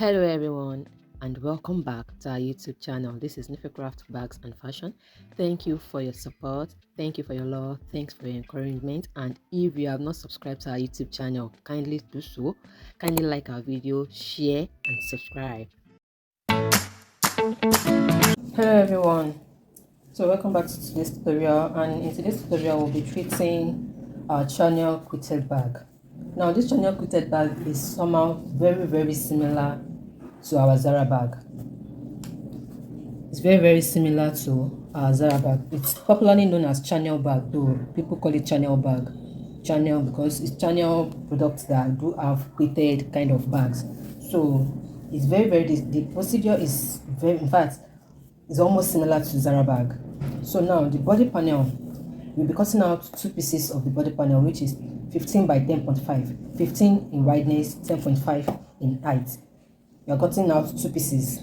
Hello everyone and welcome back to our YouTube channel. This is Craft Bags and Fashion. Thank you for your support. Thank you for your love. Thanks for your encouragement. And if you have not subscribed to our YouTube channel, kindly do so. Kindly like our video, share and subscribe. Hello everyone. So welcome back to today's tutorial, and in today's tutorial we'll be treating our channel quilted bag. Now this channel quilted bag is somehow very similar to our Zara bag. It's very similar to our Zara bag. It's popularly known as channel bag, though people call it channel bag. Channel because it's channel products that do have quilted kind of bags. So it's very the procedure is very, in fact, it's almost similar to Zara bag. So now the body panel, we'll be cutting out two pieces of the body panel, which is 15 by 10.5, 15 in wideness, 10.5 in height. We are cutting out two pieces.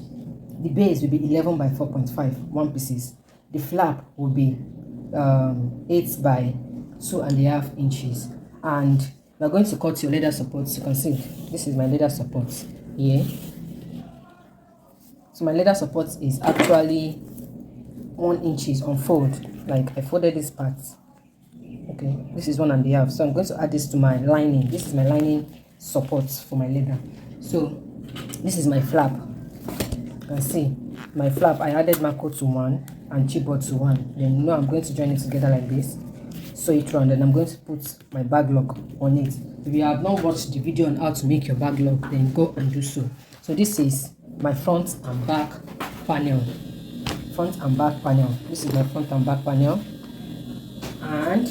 The base will be 11 by 4.5, one pieces. The flap will be 8 by 2.5 inches. And we are going to cut your leather supports. You can see this is my leather support here. So my leather support is actually 1 inches on fold. Like I folded this part. Okay, this is 1.5. So I'm going to add this to my lining. This is my lining support for my leather. So this is my flap. You can see my flap. I added Marco to 1 and Chibot to 1. Then now I'm going to join it together like this. Sew it round, and I'm going to put my bag lock on it. If you have not watched the video on how to make your bag lock, then go and do so. So this is my front and back panel. Front and back panel. This is my front and back panel. And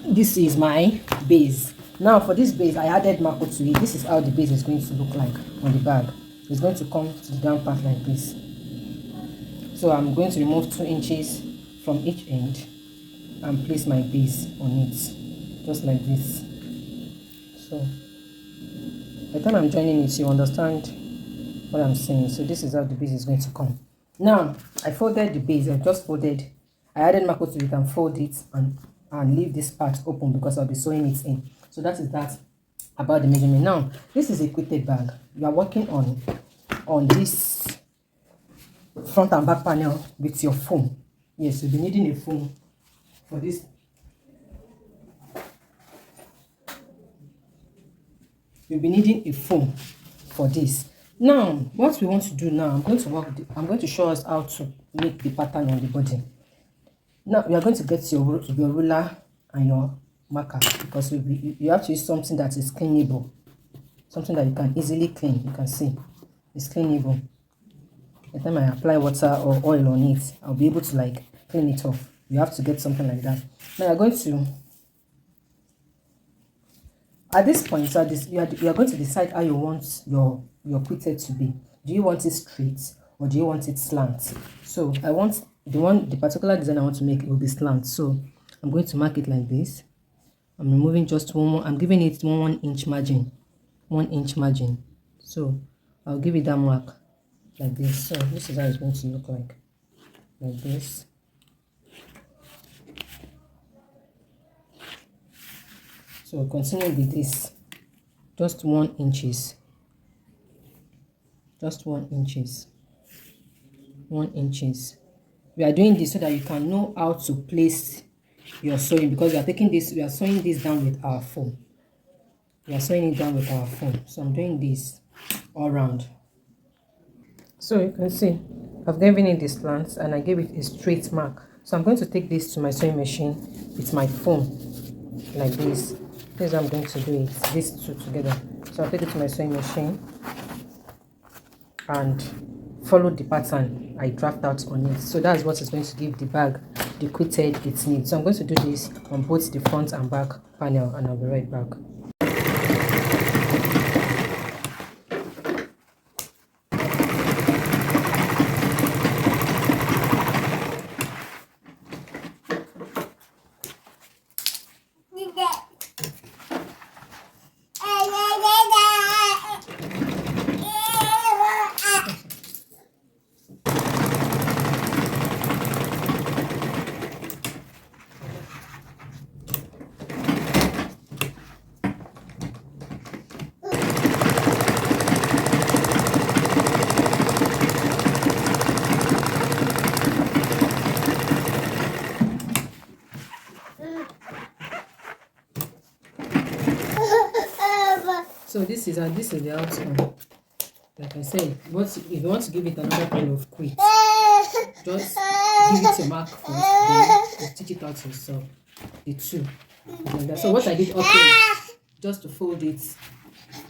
this is my base. Now for this base, I added Marco to it. This is how the base is going to look like on the bag. It's going to come to the down part like this. So I'm going to remove 2 inches from each end and place my base on it, just like this. So by the time I'm joining it, you understand what I'm saying. So this is how the base is going to come. Now I folded the base. I just folded. I added Marco to it and fold it and leave this part open because I'll be sewing it in. So that is that about the measurement. Now this is a quilted bag. You are working on this front and back panel with your foam. Yes, you'll be needing a foam for this. You'll be needing a foam for this. Now what we want to do now, I'm going to show us how to make the pattern on the body. Now we are going to get your ruler and your marker, because you have to use something that is cleanable, something that you can easily clean. You can see it's cleanable. By the time I apply water or oil on it, I'll be able to like clean it off. You have to get something like that. Now you're going to, at this point, you are going to decide how you want your quilted to be. Do you want it straight or do you want it slant? So I want the particular design I want to make, it will be slant. So I'm going to mark it like this. I'm removing just one more. I'm giving it 1 inch margin, 1 inch margin. So I'll give it that mark like this. So this is how it's going to look like this. So continue with this, just 1 inches, just 1 inches, 1 inches. We are doing this so that you can know how to place your sewing, because we are taking this, we are sewing this down with our foam. We are sewing it down with our foam. So I'm doing this all around. So you can see I've given it this slant and I gave it a straight mark. So I'm going to take this to my sewing machine with my foam like this. This is how I'm going to do it, these two together. So I'll take it to my sewing machine and follow the pattern I draft out on it. So that's what is going to give the bag the quilted it needs. So I'm going to do this on both the front and back panel, and I'll be right back. this is the outcome. Like I said, if you want to give it another kind of quit, just give it your mark first, then you stitch it out yourself. The two. So what I did up here, just to fold it,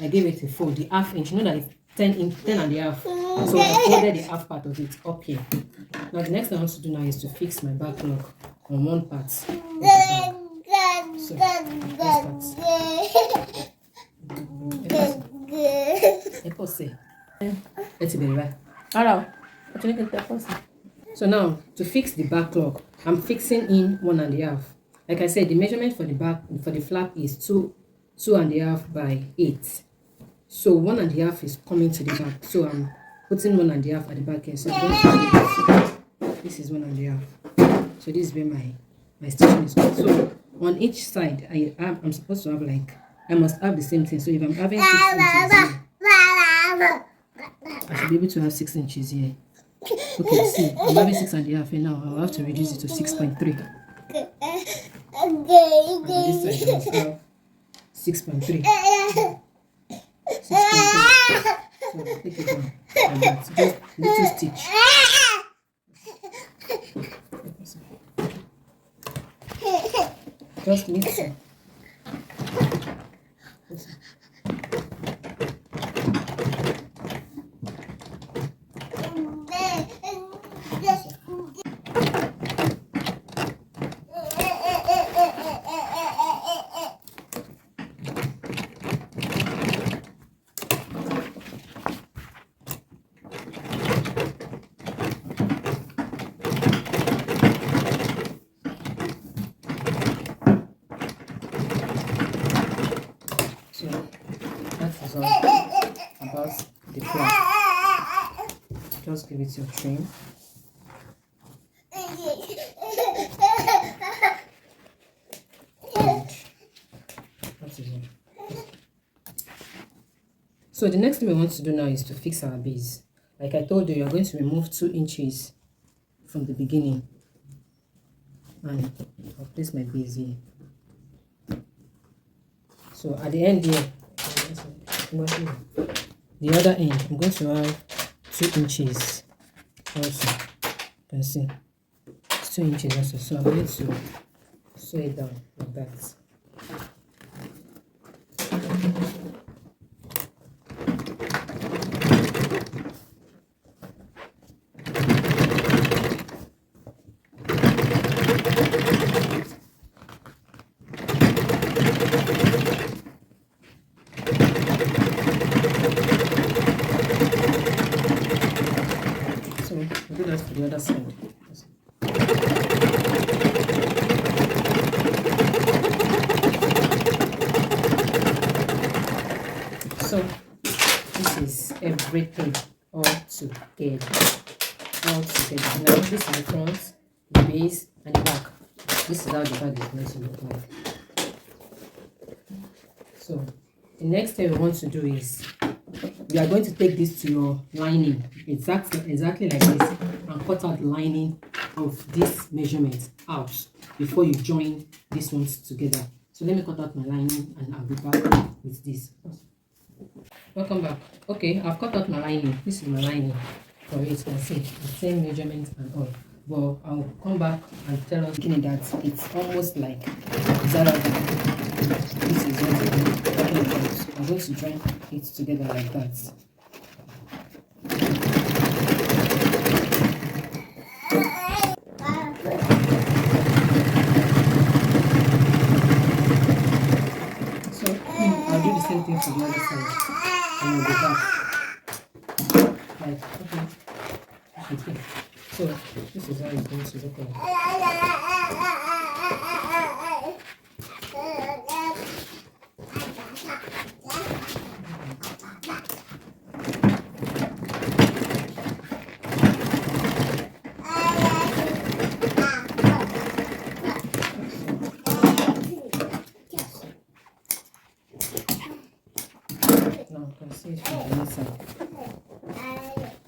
I gave it a fold, the half inch. You know that it's 10 and a half. So I folded the half part of it up here. Now the next thing I want to do now is to fix my back lock on one part of the bag. So so now to fix the back lock, I'm fixing in 1.5. Like I said, the measurement for the back for the flap is 2.5 by 8. So 1.5 is coming to the back. So I'm putting 1.5 at the back here. So this is 1.5. So this is where my stitching is going. So on each side, I'm supposed to have I must have the same thing. So if I'm having 6 inches here, I should be able to have 6 inches here. Okay, see, I'm having 6.5 here now. I'll have to reduce it to 6.3. And this side I must have 6.3. 6.3. So take it down like that. Just little stitch. Just little. So that is all about the flap. Just give it your trim. So the next thing we want to do now is to fix our base. Like I told you, you're going to remove 2 inches from the beginning. And I'll place my base here. So at the end here, the other end, I'm going to have 2 inches also. You can see it's 2 inches also. So I'm going to sew it down like that. Do that for the other side. So this is everything all together. Now this is the front, the base, and the back. This is how the bag is going to look like. So the next thing we want to do is we are going to take this to your lining exactly like this and cut out the lining of this measurement out before you join these ones together. So let me cut out my lining and I'll be back with this. Welcome back. Okay, I've cut out my lining. This is my lining for it. You can see the same measurement and all. But I'll come back and tell us that it's almost like Zara. This is what I'm going to join it together like that. So I'll do the same thing for the other side and I'll be back. Like, okay. So this is how it's going to look like. Now you can see it from the inside. You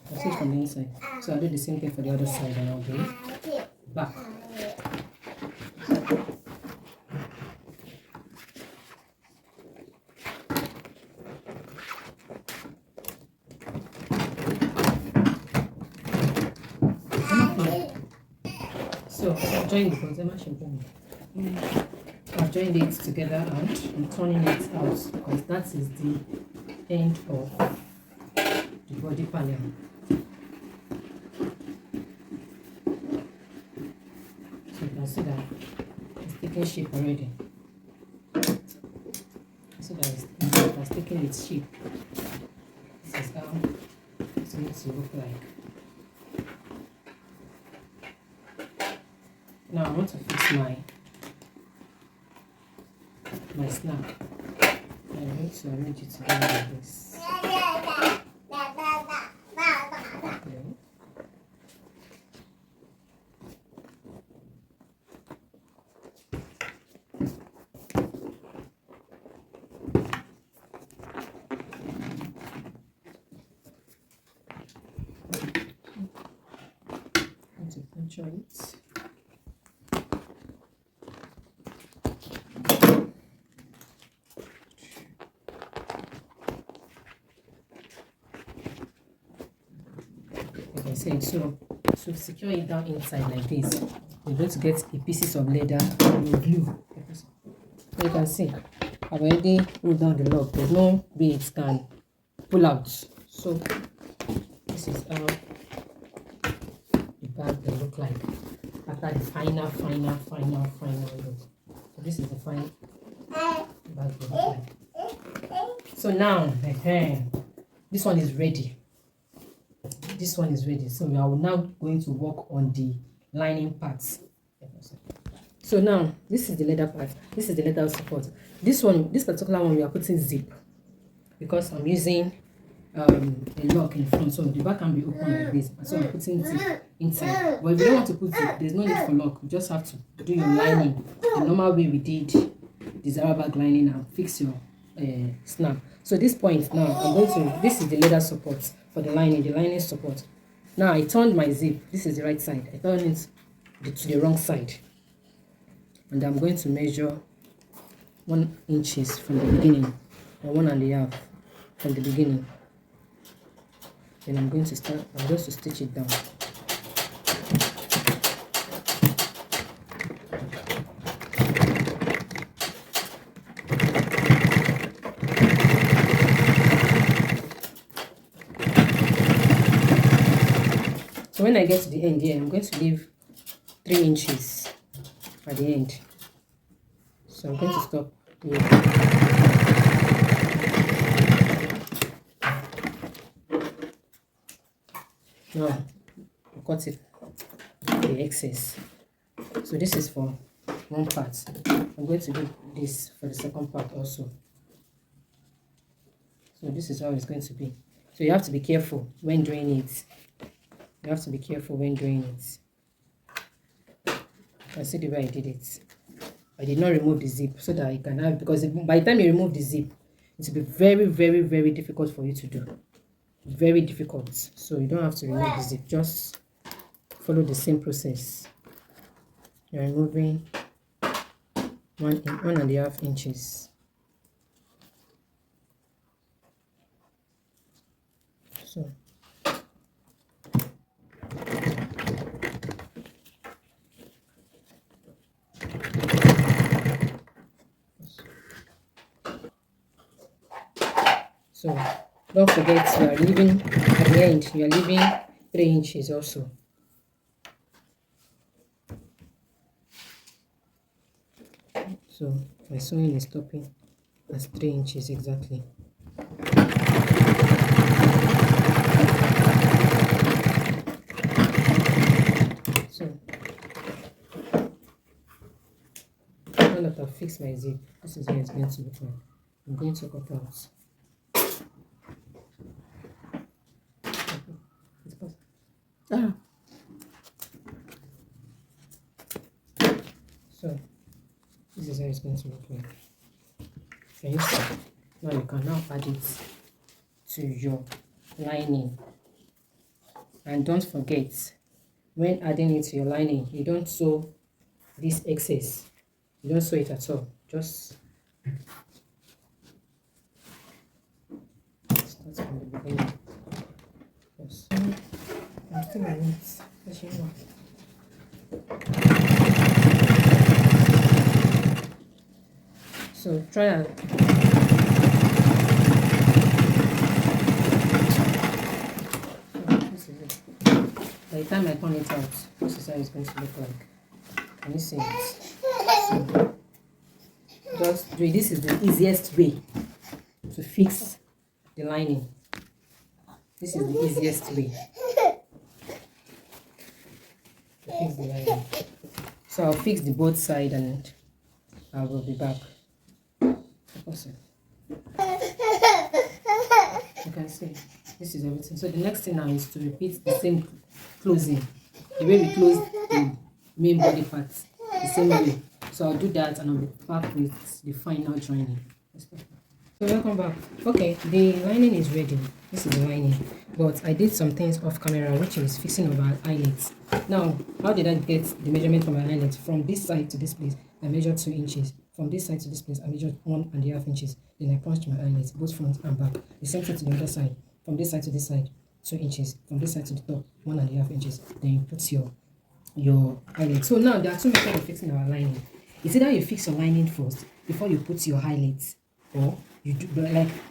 can see it from the inside. So I'll do the same thing for the other side and I'll be back. joined the consumer joined. I've joined it together and I'm turning it out because that is the end of the body panel. So you can see that it's taking shape already. So that it's taking its shape. This is how it's going to look like. Now I want to fix my snap. I'm going to arrange it together like this. To puncture it. Like I said, so secure it down inside like this. You're going to get a pieces of leather and your glue. So you can see I've already pulled down the lock. There's no way it can pull out. So this is how the bag will look like after the final look. So this is the final bag will look like. So now this one is ready. This one is ready. So we are now going to work on the lining parts. So now this is the leather part. This is the leather support. This particular one we are putting zip because I'm using a lock in front, so the back can be open like this. So I'm putting zip inside. But if you don't want to put zip, there's no need for lock. You just have to do your lining the normal way we did the Zara bag lining and fix your snap. So this point now, this is the leather support for the lining support. Now I turned my zip. This is the right side. I turned it to the wrong side, and I'm going to measure 1 inches from the beginning, or 1.5 from the beginning. Then I'm going to stitch it down. So when I get to the end here, I'm going to leave 3 inches at the end. So I'm going to stop here. Now, cut it, the excess. So this is for one part. I'm going to do this for the second part also. So this is how it's going to be. So you have to be careful when doing it. You have to be careful when doing it. I see the way I did it. I did not remove the zip so that I can have, because by the time you remove the zip, it will be very, very, very difficult for you to do. Very difficult. So you don't have to remove the zip. Just follow the same process. You're removing 1.5 inches. So don't forget, you are leaving at the end, you are leaving 3 inches also. So my sewing is stopping at 3 inches exactly. So now that I've fixed my zip, this is how it's going to look like. I'm going to cut out. So this is how it's going to look like. Can you see? Now you can now add it to your lining. And don't forget, when adding it to your lining, you don't sew this excess. You don't sew it at all. Just start from the beginning. Yes. I'm still on it. So try and this is it. By the time I turn it out, this is how it's going to look like. Can you see it? So just do it. This is the easiest way to fix the lining. This is the easiest way to fix the lining. So I'll fix the both side and I will be back. Awesome. You can see this is everything. So the next thing now is to repeat the same closing, the way we close the main body part, the same way. So I'll do that and I'll be back with the final joining. So welcome back. Okay, the lining is ready. This is the lining, but I did some things off camera, which is fixing of our eyelets. Now, how did I get the measurement for my eyelets? From this side to this place, I measured 2 inches. From this side to this place, I measured 1.5 inches. Then I punched my eyelets, both front and back. The same thing to the other side. From this side to this side, 2 inches. From this side to the top, 1.5 inches. Then you put your eyelet. So now there are 2 methods of fixing our lining. It's either you fix your lining first before you put your highlights, or you do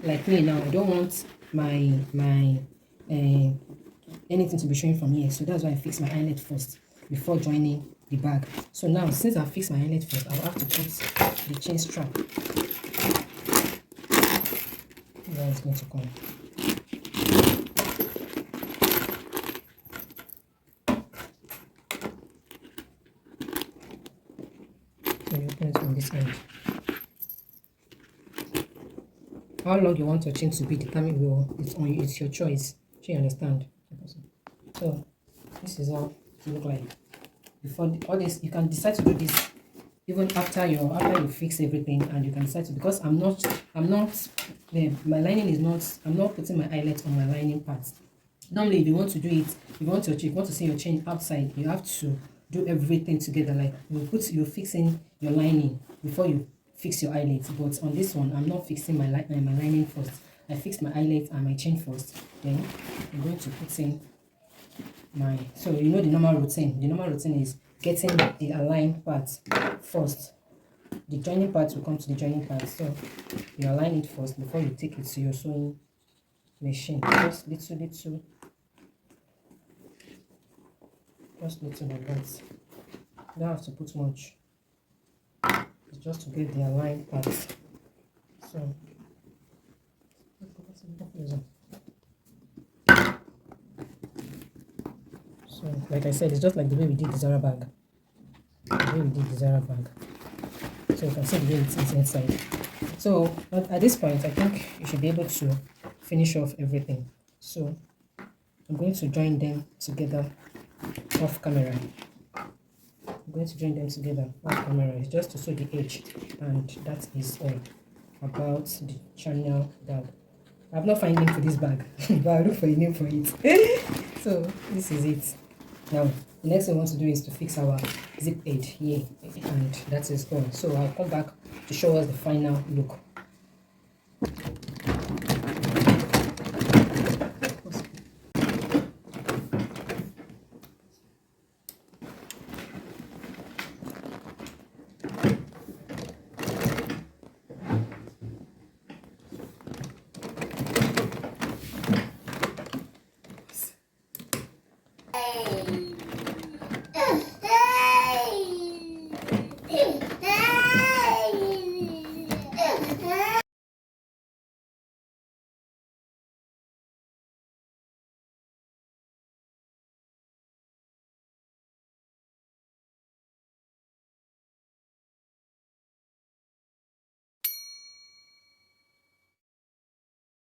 like me now. I don't want my anything to be showing from here, so that's why I fix my eyelet first before joining the bag. So now, since I fixed my eyelet first, I'll have to put the chain strap. Where it's going to come. So you open it from this end. How long you want your chain to be determined it's your choice. Do you understand? So this is how it look like. Before all this, you can decide to do this even after you fix everything, and you can decide to, because I'm not my lining is not, I'm not putting my eyelet on my lining part. Normally, if you want to do it, if you want to see your chain outside, you have to do everything together. Like you're fixing your lining before you fix your eyelet. But on this one, I'm not fixing my lining first. I fixed my eyelet and my chain first. Then I'm going to put in my, so you know the normal routine. The normal routine is getting the aligned part first. The joining part will come to the joining part. So you align it first before you take it to your sewing machine. Just little like that. You don't have to put much. It's just to get the aligned parts. So like I said, it's just like the way we did the Zara bag. So you can see the way it's inside. So at this point, I think you should be able to finish off everything. So I'm going to join them together off camera. It's just to sew the edge, and that is all about the channel bag. I've not found a name for this bag, but I'll look for a name for it. So this is it. Now the next thing we want to do is to fix our Ziphead here, and that is all. So I'll come back to show us the final look.